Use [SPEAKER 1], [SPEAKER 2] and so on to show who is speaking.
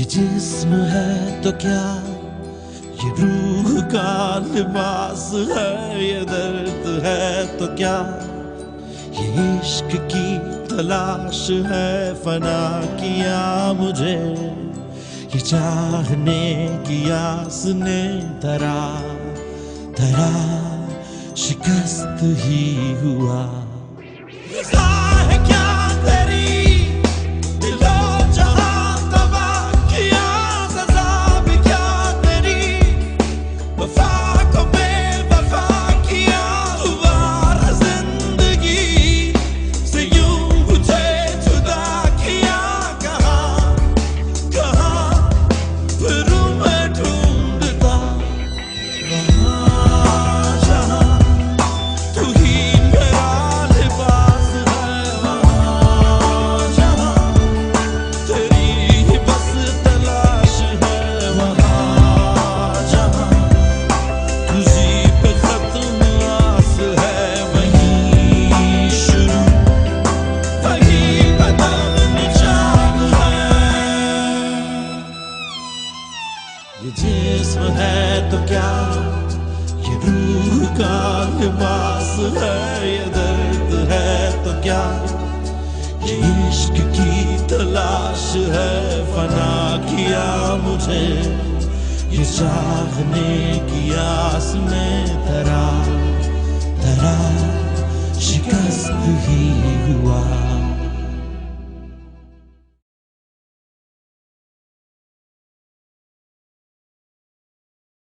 [SPEAKER 1] ये जिस्म है तो क्या, ये रूह का लिबास है, ये दर्द है तो क्या, ये इश्क की तलाश है, फना किया मुझे ये चाहने की आस ने धरा धरा शिकस्त ही हुआ। है क्या तेरी दिलो जहां तबाह किया, सजा भी क्या तेरी वफा को बेवफा किया। दोबारा जिंदगी से यूं मुझे जुदा किया, कहाँ कहाँ फिरूं मैं ढूंढता, वहाँ जहाँ तू ही मेरा लिबास है, वहाँ जहाँ तेरी ही बस तलाश है, वहाँ जहाँ तुझी पे खत्म आस है, वहीं शुरू वहीं खत्म निशान है। ये जिस्म है तो क्या, ये रूह का लिबास है, ये दर्द है तो क्या, ये इश्क की तलाश है, फना किया मुझे ये चाहने की आस में धरा धरा शिकस्त ही हुआ।